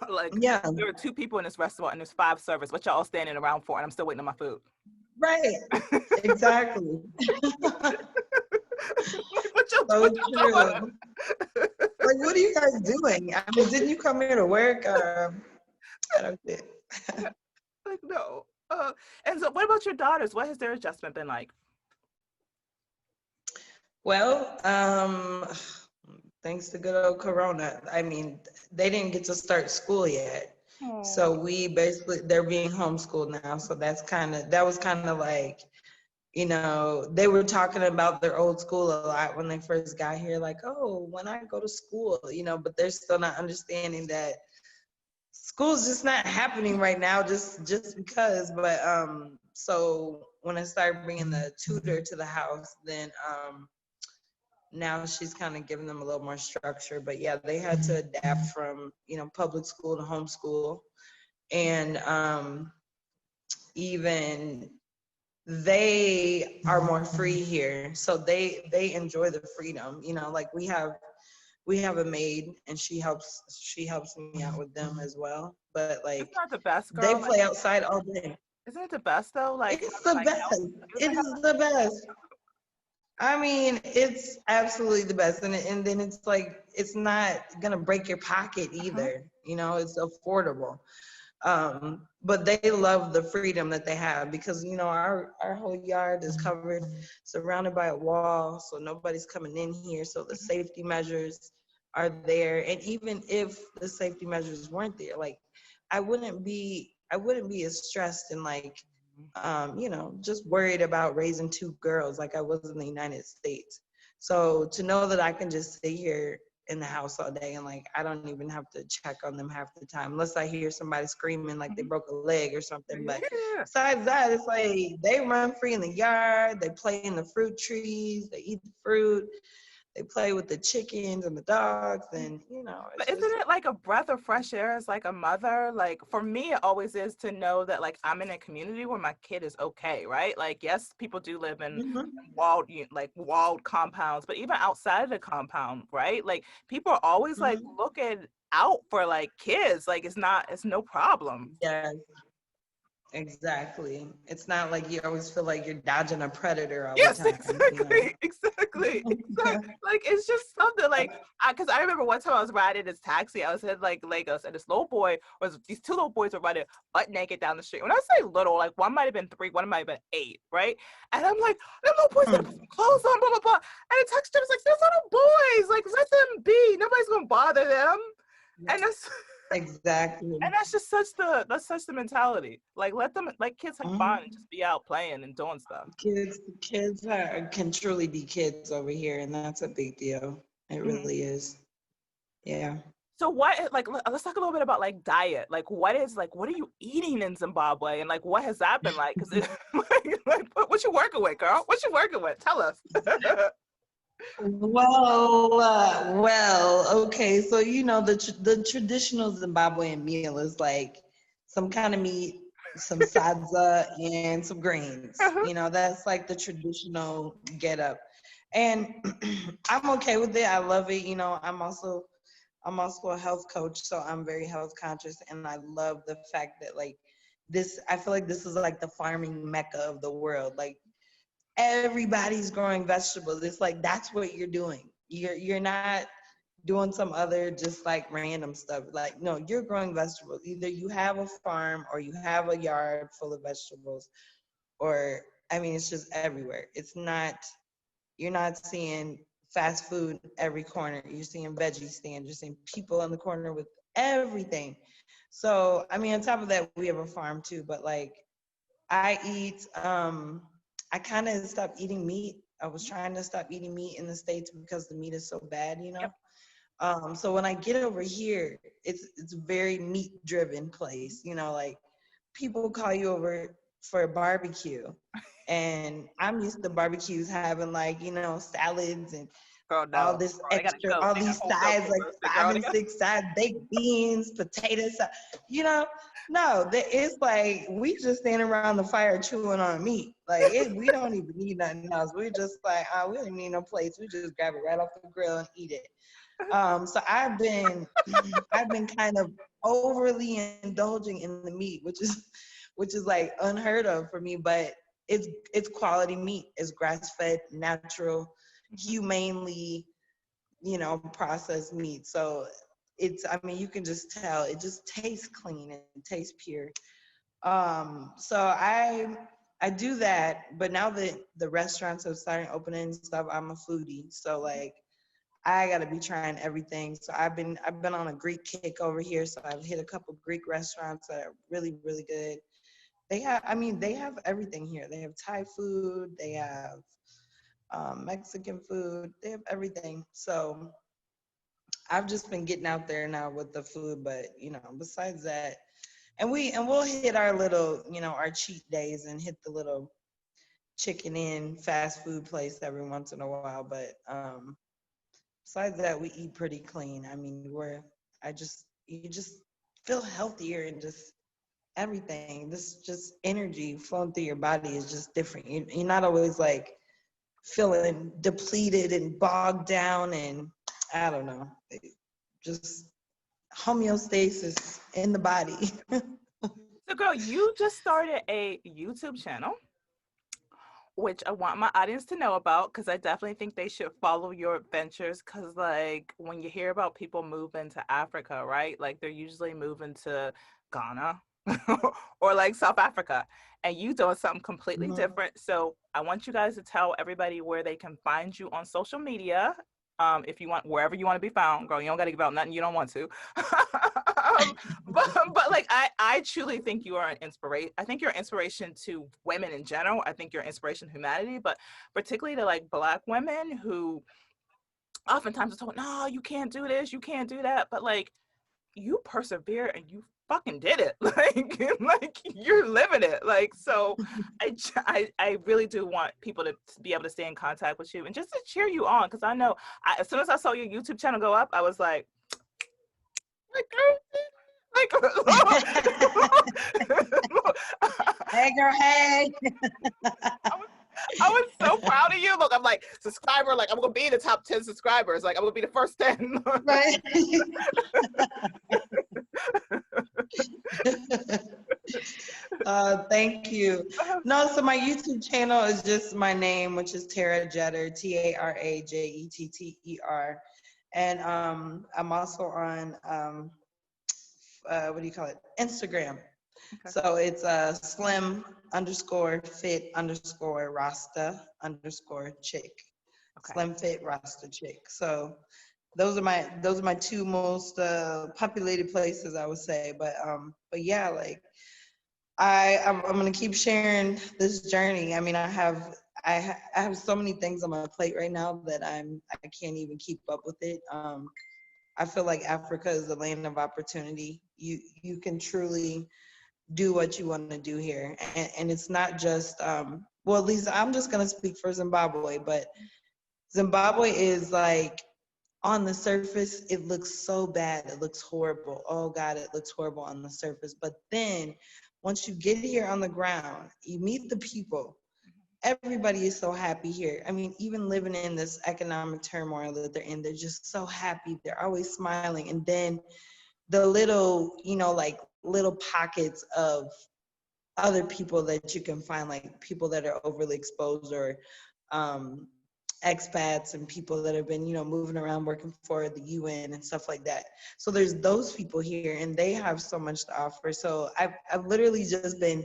like Yeah, there are two people in this restaurant and there's five servers. What y'all standing around for? And I'm still waiting on my food. right. Exactly. Like, what you So what you doing? true. Like, what are you guys doing? I mean, didn't you come here to work? I don't get. Like no. And so, what about your daughters? What has their adjustment been like? Well, thanks to good old Corona. I mean, they didn't get to start school yet. Oh, So they're being homeschooled now. So that was kind of like, you know, they were talking about their old school a lot when they first got here, like, oh, when I go to school, you know, but they're still not understanding that school's just not happening right now, just because. But so when I started bringing the tutor to the house, then now she's kind of giving them a little more structure. But yeah, they had to adapt from, you know, public school to homeschool. And even they are more free here, so they enjoy the freedom, you know, like we have a maid and she helps me out with them as well, but it's like not the best, they girl. Like, play outside all day. isn't it the best though? Like It's having the like best. help. Isn't It it? is the best. I mean, it's absolutely the best. And then it's like, it's not gonna break your pocket Uh-huh. either, you know, it's affordable. But they love the freedom that they have because, you know, our whole yard is covered, surrounded by a wall, so nobody's coming in here. So the safety measures are there. And even if the safety measures weren't there, like I wouldn't be as stressed and like, you know, just worried about raising two girls like I was in the United States. So to know that I can just sit here in the house all day and like I don't even have to check on them half the time unless I hear somebody screaming like they Mhm. broke a leg or something. But Yeah. besides that, it's like they run free in the yard, they play in the fruit trees, they eat the fruit, they play with the chickens and the dogs, and you know, it's But isn't just it like a breath of fresh air as like a mother? Like for me, it always is to know that like I'm in a community where my kid is okay, right? Like yes, people do live in mhm, like walled compounds, but even outside of the compound, right? Like people are always like mhm. looking out for like kids. Like it's no problem. Yeah, exactly. It's not like you always feel like you're dodging a predator all the Yes, time, you know. exactly. Like it's just something like because I remember one time I was riding this taxi. I was in like Lagos, and this little boy was these two little boys were running butt naked down the street. When I say little, like one might have been 3, one might have been 8, right? And I'm like, them little boys gotta put some clothes on, blah blah blah. And the text was like, "Those little boys, like let them be. Nobody's gonna bother them." And that's Exactly. and that's such the mentality. Like let them like kids have fun and Mhm. just be out playing and doing stuff. Can truly be kids over here, and that's a big deal. It Mhm. really is. Yeah. So like let's talk a little bit about like diet. Like what are you eating in Zimbabwe and like what has that been like? Because like what you working with, girl? What you working with? Tell us. Okay. So you know the traditional Zimbabwean meal is like some kind of meat, some sadza, and some greens. Uh-huh. You know, that's like the traditional get up, and I'm okay with it. I love it. You know, I'm also a health coach, so I'm very health conscious, and I love the fact that like this. I feel like this is like the farming mecca of the world. Like everybody's growing vegetables. It's like that's what you're doing. You're not doing some other just like random stuff. Like no, you're growing vegetables. Either you have a farm or you have a yard full of vegetables, or I mean, it's just everywhere. It's not. You're not seeing fast food every corner. You're seeing veggie stands. You're seeing people in the corner with everything. So I mean, on top of that, we have a farm too. But like I eat I kind of stopped eating meat. I was trying to stop eating meat in the States because the meat is so bad, you know. Yep. So when I get over here, it's a very meat driven place. You know, like people call you over for a barbecue, and I'm used to barbecues having like salads and Girl, all no. this Girl, they gotta extra, cook. all They got these whole goats sides, get like roasted, five girl. They and got six sides, baked beans, potatoes, you know. No, it's like we just stand around the fire chewing on meat. Like we don't even need nothing else. We're just like, we don't need no plates. We just grab it right off the grill and eat it. So I've been kind of overly indulging in the meat, which is like unheard of for me, but it's quality meat. It's grass fed, natural, Mhm. humanely, processed meat. So I mean, you can just tell it just tastes clean and tastes pure. So I do that, but now that the restaurants have started opening and stuff, I'm a foodie. So like I gotta be trying everything. So I've been on a Greek kick over here. So I've hit a couple Greek restaurants that are really, really good. They have everything here. They have Thai food, they have Mexican food, they have everything. So I've just been getting out there now with the food, but besides that, we'll hit our little, our cheat days and hit the little chicken in fast food place every once in a while. But besides that, we eat pretty clean. I mean, you just feel healthier and just everything. This just energy flowing through your body is just different. You're not always like feeling depleted and bogged down, and I don't know, just homeostasis in the body. So, girl, you just started a YouTube channel, which I want my audience to know about because I definitely think they should follow your adventures. Because, like, when you hear about people moving to Africa, right? Like, they're usually moving to Ghana or like South Africa, and you doing something completely Mhm. different. So, I want you guys to tell everybody where they can find you on social media. If you want, wherever you want to be found, girl, you don't got to give out nothing you don't want to. But like I truly think you are an inspiration. I think you're an inspiration to women in general. I think you're an inspiration to humanity, but particularly to like Black women who oftentimes are told, no, you can't do this, you can't do that. But like you persevere and you fucking did it. Like you're living it. Like so I really do want people to be able to stay in contact with you and just to cheer you on because I know as soon as I saw your YouTube channel go up, I was like like Hey girl, hey. I was so proud of you. Look, I'm like subscriber, like I'm gonna be in the top 10 subscribers. Like I'm gonna be the first 10. Right. Thank you. No, so my YouTube channel is just my name, which is Tara Jetter, TaraJetter. And I'm also on what do you call it? Instagram. Okay. So it's slim_fit_rasta_chick. Okay. Slim fit Rasta chick. So those are my two most populated places, I would say. But yeah, like I'm gonna keep sharing this journey. I mean, I have so many things on my plate right now that I can't even keep up with it. I feel like Africa is the land of opportunity. You can truly do what you want to do here, and it's not just well, at least I'm just gonna speak for Zimbabwe, but Zimbabwe is like on the surface, it looks so bad. It looks horrible. Oh God, it looks horrible on the surface. But then once you get here on the ground, you meet the people. Everybody is so happy here. I mean, even living in this economic turmoil that they're in, they're just so happy. They're always smiling. And then the little, like little pockets of other people that you can find, like people that are overly exposed or um, expats and people that have been, moving around working for the UN and stuff like that. So there's those people here and they have so much to offer. So I've literally just been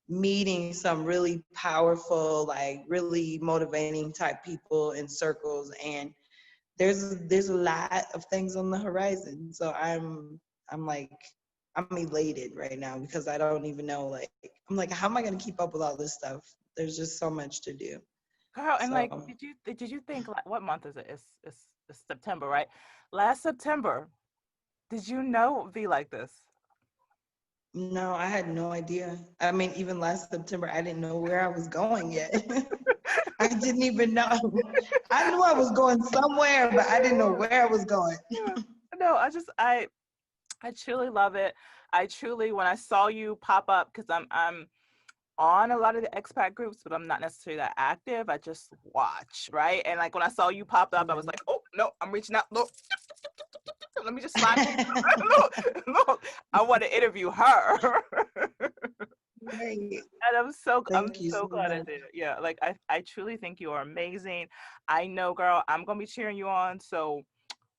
meeting some really powerful, like really motivating type people in circles. And there's a lot of things on the horizon. So I'm like, I'm elated right now because I don't even know, like, I'm like, how am I going to keep up with all this stuff? there's just so much to do. Girl, and like, So did you think, like, what month is it? It's September, right? Last September, did you know it would be like this? no, I had no idea. I mean, even last September, I didn't know where I was going yet. I didn't even know. I knew I was going somewhere, but I didn't know where I was going. Yeah. No, I truly love it. I truly, when I saw you pop up, because I'm on a lot of the expat groups, but I'm not necessarily that active. I just watch, right? And like when I saw you pop up, I was like, oh no, I'm reaching out. Look, let me just slide. Look, I want to interview her. Right. And I'm Thank you so so glad I much. did. Yeah, like I truly think you are amazing. I know, girl, I'm gonna be cheering you on. So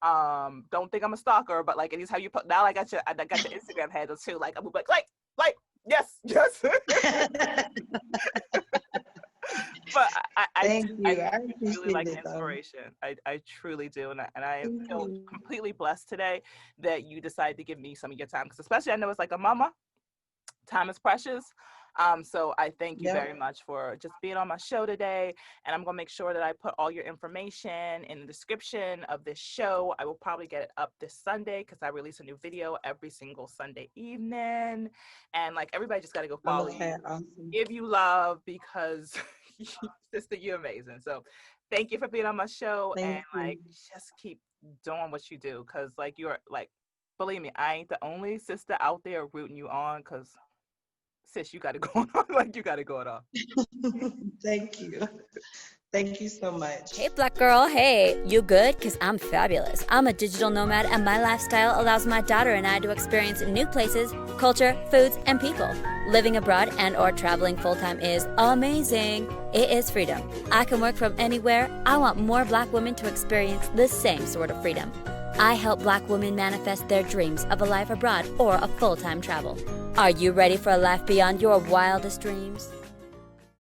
don't think I'm a stalker, but like it is how you put now. I got your Instagram handle too. Like I'm like yes, yes. But Thank I you. I do truly appreciate like it the though. inspiration. I truly do, and I Thank feel you. completely blessed today that you decided to give me some of your time, because especially I know it's like a mama, time is precious. So I thank you very Yep. much for just being on my show today. And I'm gonna make sure that I put all your information in the description of this show. I will probably get it up this Sunday because I release a new video every single Sunday evening. And like everybody just gotta go follow Okay, you, awesome. give you love, because sister, you're amazing. So thank you for being on my show, and Thank you. like just keep doing what you do, because like you're like, believe me, I ain't the only sister out there rooting you on, because sis, you got it going on. Like you got it going on. Thank you. Thank you so much. Hey, black girl, hey, you good? Because I'm fabulous. I'm a digital nomad, and my lifestyle allows my daughter and I to experience new places, culture, foods, and people. Living abroad and or traveling full-time is amazing. It is freedom. I can work from anywhere. I want more black women to experience the same sort of freedom. I help black women manifest their dreams of a life abroad or a full-time travel. Are you ready for a life beyond your wildest dreams?